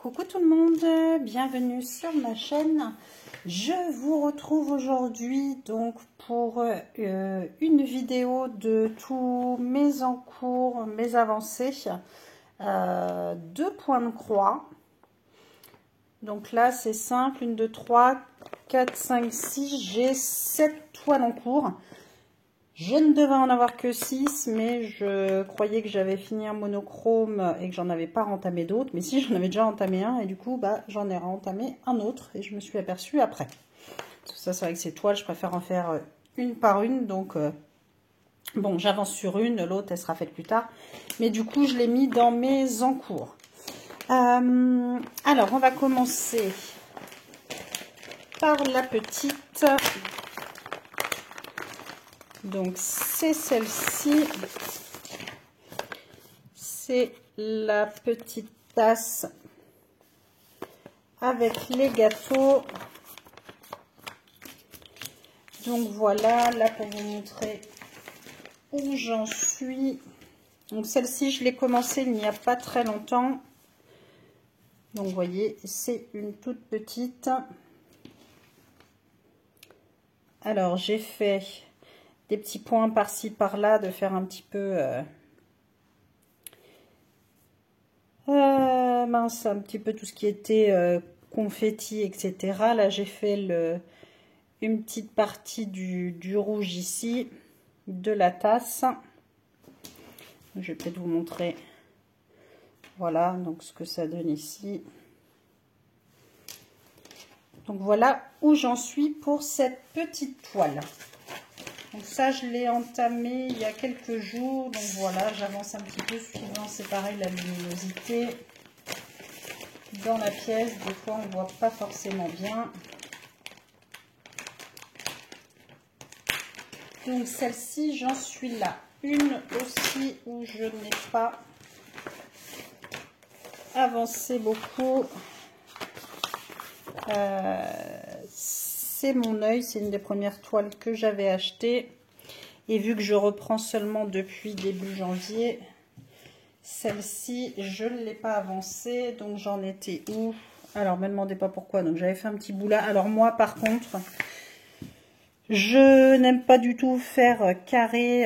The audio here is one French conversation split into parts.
Coucou tout le monde, bienvenue sur ma chaîne. Je vous retrouve aujourd'hui donc pour une vidéo de tous mes encours, mes avancées, 2 points de croix. Donc là c'est simple, 1, 2, 3, 4, 5, 6, j'ai 7 toiles en cours. Je ne devais en avoir que 6, mais je croyais que j'avais fini un monochrome et que j'en avais pas entamé d'autres. Mais si, j'en avais déjà entamé un et du coup, bah, j'en ai entamé un autre et je me suis aperçue après. Ça, c'est vrai que ces toiles, je préfère en faire une par une. Donc, bon, j'avance sur une, l'autre, elle sera faite plus tard. Mais du coup, je l'ai mis dans mes encours. Alors, on va commencer par la petite... Donc c'est celle-ci, c'est la petite tasse avec les gâteaux. Donc voilà, là pour vous montrer où j'en suis. Donc celle-ci, je l'ai commencé il n'y a pas très longtemps. Donc vous voyez, c'est une toute petite. Alors j'ai fait des petits points par-ci par-là, de faire un petit peu mince, un petit peu tout ce qui était confetti, etc. Là j'ai fait une petite partie du rouge ici, de la tasse. Je vais peut-être vous montrer, voilà, donc ce que ça donne ici. Donc voilà où j'en suis pour cette petite toile. Donc ça, je l'ai entamé il y a quelques jours. Donc voilà, j'avance un petit peu suivant, c'est pareil, la luminosité dans la pièce. Des fois, on ne voit pas forcément bien. Donc celle-ci, j'en suis là. Une aussi où je n'ai pas avancé beaucoup. C'est mon œil, c'est une des premières toiles que j'avais achetées. Et vu que je reprends seulement depuis début janvier, celle-ci, je ne l'ai pas avancée. Donc j'en étais où? Alors, ne me demandez pas pourquoi. Donc j'avais fait un petit bout là. Alors moi, par contre, je n'aime pas du tout faire carré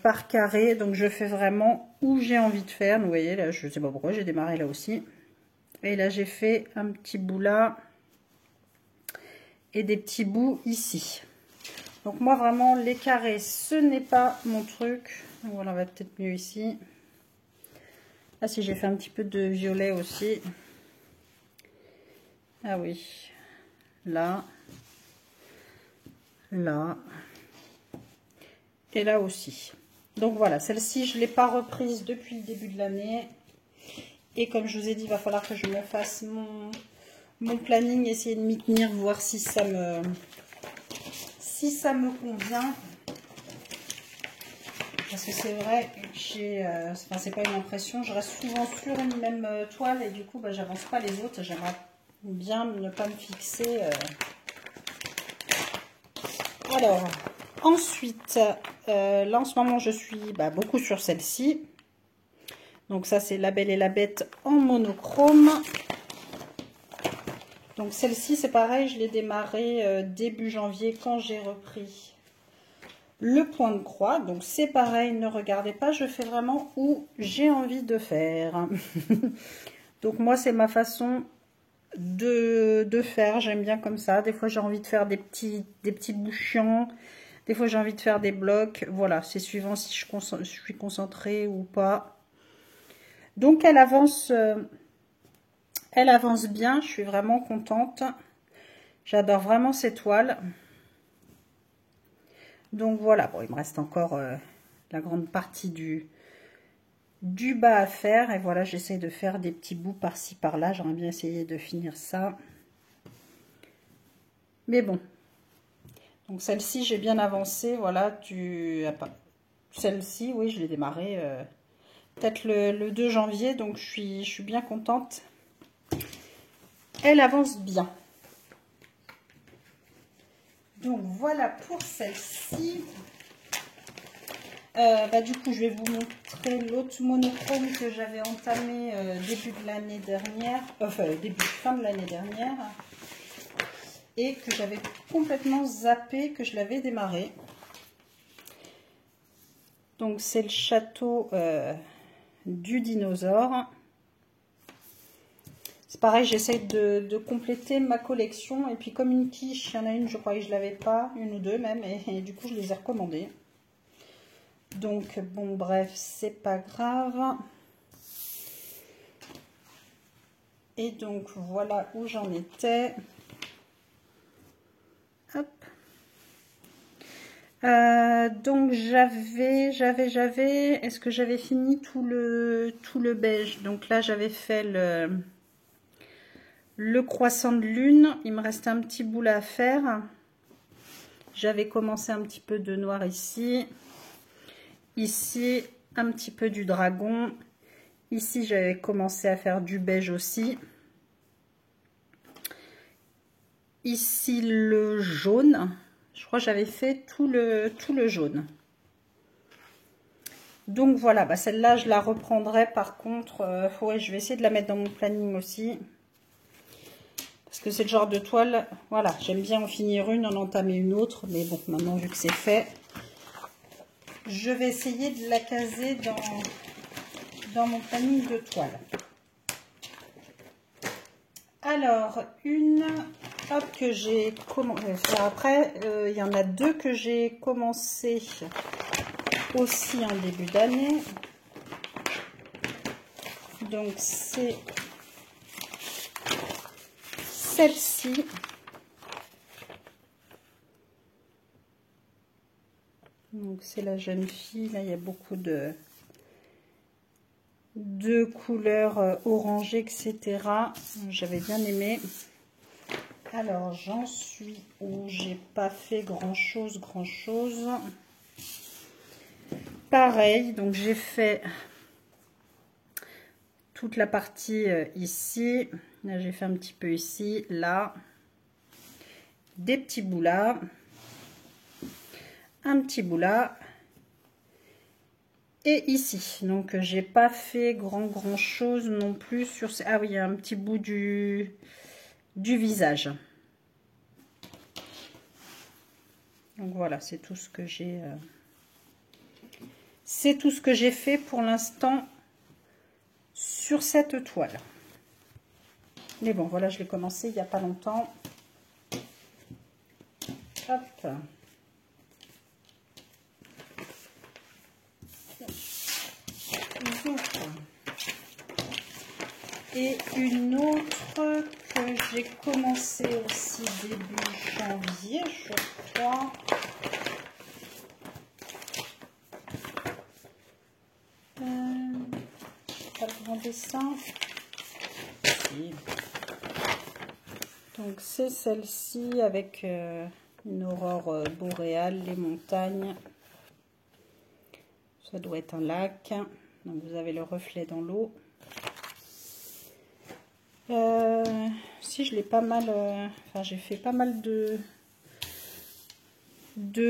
par carré. Donc je fais vraiment où j'ai envie de faire. Vous voyez, là, je ne sais pas pourquoi, j'ai démarré là aussi. Et là, j'ai fait un petit bout là. Et des petits bouts ici. Donc moi vraiment les carrés ce n'est pas mon truc. Voilà, on va peut-être mieux ici. Là si j'ai fait un petit peu de violet aussi. Ah oui. Là. Là. Et là aussi. Donc voilà, celle-ci je ne l'ai pas reprise depuis le début de l'année. Et comme je vous ai dit, il va falloir que je me fasse mon planning, essayer de m'y tenir, voir si ça me convient. Parce que c'est vrai que enfin, c'est pas une impression, je reste souvent sur une même toile et du coup bah, j'avance pas les autres. J'aimerais bien ne pas me fixer. Alors ensuite, là en ce moment je suis beaucoup sur celle-ci. Donc ça c'est La Belle et la Bête en monochrome. Donc celle-ci c'est pareil, je l'ai démarré début janvier quand j'ai repris le point de croix. Donc c'est pareil, ne regardez pas, je fais vraiment où j'ai envie de faire. Donc moi c'est ma façon de faire, j'aime bien comme ça. Des fois j'ai envie de faire des petits bouts chiants, des fois j'ai envie de faire des blocs. Voilà, c'est suivant si je suis concentrée ou pas. Donc elle avance bien, je suis vraiment contente. J'adore vraiment ces toiles. Donc voilà, bon, il me reste encore la grande partie du bas à faire. Et voilà, j'essaie de faire des petits bouts par-ci, par-là. J'aimerais bien essayer de finir ça. Mais bon. Donc celle-ci, j'ai bien avancé. Voilà, celle-ci, oui, je l'ai démarré peut-être le 2 janvier. Donc je suis bien contente. Elle avance bien. Donc voilà pour celle-ci. Du coup, je vais vous montrer l'autre monochrome que j'avais entamé début de l'année dernière, fin de l'année dernière, et que j'avais complètement zappé, que je l'avais démarré. Donc, c'est le château du dinosaure. C'est pareil, j'essaie de compléter ma collection. Et puis, comme une quiche, il y en a une, je croyais que je l'avais pas, une ou deux même, et du coup, je les ai recommandées. Donc, bon, bref, c'est pas grave. Et donc, voilà où j'en étais. Hop. Donc, est-ce que j'avais fini tout le beige? Donc là, j'avais fait le croissant de lune. Il me restait un petit bout à faire. J'avais commencé un petit peu de noir ici. Ici, un petit peu du dragon. Ici, j'avais commencé à faire du beige aussi. Ici, le jaune. Je crois que j'avais fait tout le jaune. Donc voilà, celle-là, je la reprendrai. Par contre, ouais, je vais essayer de la mettre dans mon planning aussi. Parce que c'est le genre de toile, voilà, j'aime bien en finir une, en entamer une autre. Mais bon, maintenant, vu que c'est fait, je vais essayer de la caser dans mon planning de toile. Alors, que j'ai commencé à faire après, il y en a deux que j'ai commencé aussi en début d'année. Donc, c'est celle-ci. Donc, c'est la jeune fille. Là, il y a beaucoup de couleurs orangées, etc. J'avais bien aimé. Alors, j'en suis où j'ai pas fait grand-chose. Pareil, donc j'ai fait toute la partie ici. Là, j'ai fait un petit peu ici, là. Des petits bouts là. Un petit bout là. Et ici. Donc, j'ai pas fait grand chose non plus sur... Ah oui, il y a un petit bout du visage. Donc, voilà, c'est tout ce que j'ai... C'est tout ce que j'ai fait pour l'instant sur cette toile. Mais bon, voilà, je l'ai commencé il n'y a pas longtemps. Hop. Et une autre que j'ai commencé aussi début janvier, je crois. Pas le grand dessin. Si. Donc c'est celle-ci avec une aurore boréale, les montagnes. Ça doit être un lac. Donc vous avez le reflet dans l'eau. Si je l'ai pas mal, enfin j'ai fait pas mal de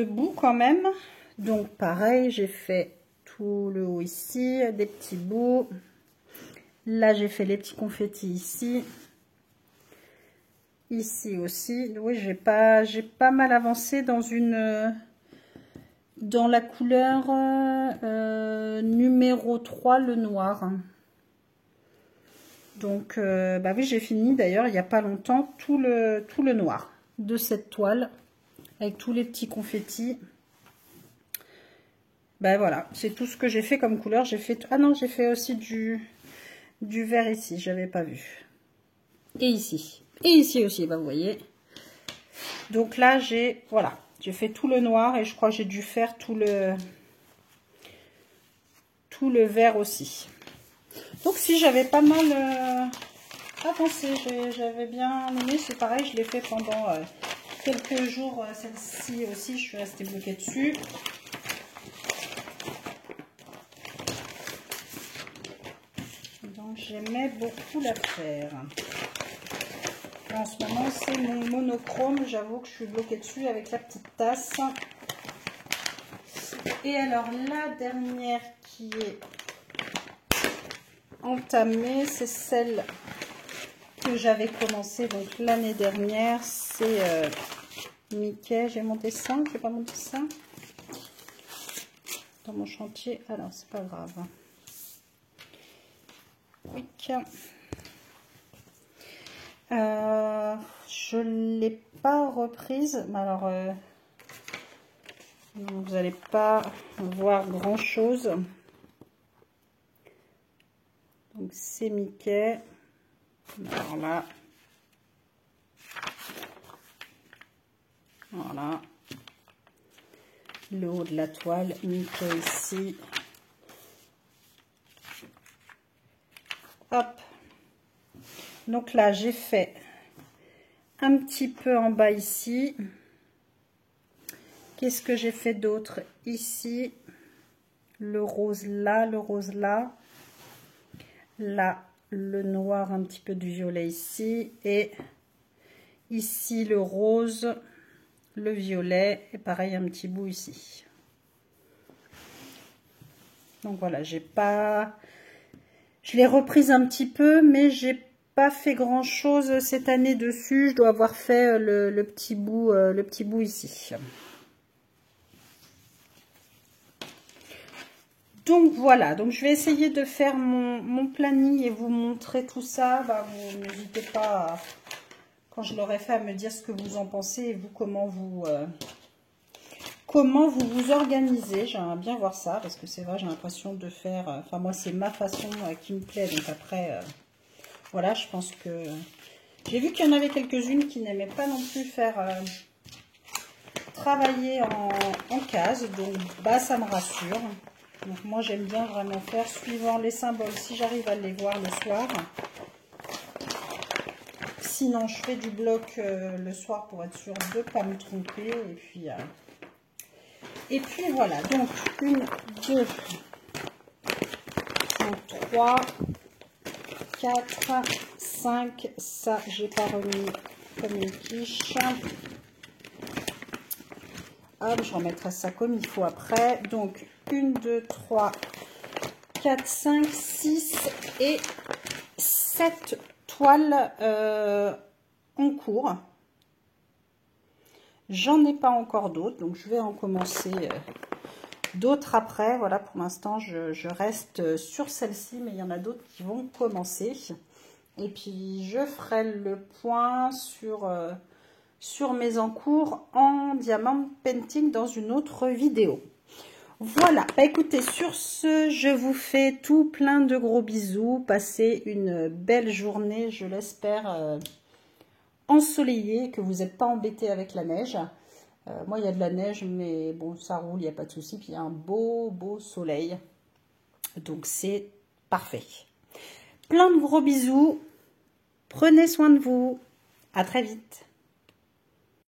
bouts quand même. Donc pareil, j'ai fait tout le haut ici, des petits bouts. Là j'ai fait les petits confettis ici. Ici aussi. Oui, j'ai pas mal avancé dans la couleur numéro 3, le noir. Donc, oui, j'ai fini d'ailleurs il n'y a pas longtemps tout le noir de cette toile avec tous les petits confettis. Voilà, c'est tout ce que j'ai fait comme couleur. J'ai fait, ah non, j'ai fait aussi du vert ici, j'avais pas vu. Et ici aussi, vous voyez. Donc là, j'ai fait tout le noir et je crois que j'ai dû faire tout le vert aussi. Donc si j'avais pas mal avancé, j'avais bien aimé, c'est pareil, je l'ai fait pendant quelques jours, celle-ci aussi, je suis restée bloquée dessus. Donc j'aimais beaucoup la faire. En ce moment, c'est mon monochrome, j'avoue que je suis bloquée dessus avec la petite tasse. Et alors, la dernière qui est entamée, c'est celle que j'avais commencé donc l'année dernière. C'est Mickey. J'ai mon dessin, j'ai pas mon dessin dans mon chantier. Alors, c'est pas grave. Quick. Je ne l'ai pas reprise, mais alors vous n'allez pas voir grand chose. Donc c'est Mickey. Alors là, voilà, le haut de la toile, Mickey ici. Hop. Donc là, j'ai fait un petit peu en bas ici. Qu'est-ce que j'ai fait d'autre ici? Le rose là, le rose là. Là, le noir, un petit peu du violet ici. Et ici, le rose, le violet. Et pareil, un petit bout ici. Donc voilà, j'ai pas... Je l'ai reprise un petit peu, mais j'ai pas fait grand chose cette année dessus. Je dois avoir fait le petit bout ici. Donc voilà, donc je vais essayer de faire mon planning et vous montrer tout ça. Bah, vous n'hésitez pas, quand je l'aurai fait, à me dire ce que vous en pensez et vous comment vous vous organisez. J'aimerais bien voir ça parce que c'est vrai, j'ai l'impression de faire... Enfin moi c'est ma façon qui me plaît, donc après, voilà, je pense que... J'ai vu qu'il y en avait quelques-unes qui n'aimaient pas non plus faire travailler en case, donc bah ça me rassure. Donc moi j'aime bien vraiment faire suivant les symboles si j'arrive à les voir le soir. Sinon je fais du bloc le soir pour être sûr de ne pas me tromper. Et puis voilà, donc 1, 2, 3, 4, 5. Ça j'ai pas remis comme une quiche. Hop, je remettrai ça comme il faut après. Donc 1, 2, 3, 4, 5, 6 et 7 toiles en cours. J'en ai pas encore d'autres, donc je vais en commencer d'autres après. Voilà, pour l'instant, je reste sur celle-ci, mais il y en a d'autres qui vont commencer. Et puis, je ferai le point sur mes encours en diamant painting dans une autre vidéo. Voilà, bah écoutez, sur ce, je vous fais tout plein de gros bisous. Passez une belle journée, je l'espère, ensoleillée, que vous n'êtes pas embêtés avec la neige. Moi, il y a de la neige, mais bon, ça roule, il n'y a pas de souci. Puis il y a un beau soleil. Donc, c'est parfait. Plein de gros bisous. Prenez soin de vous. À très vite.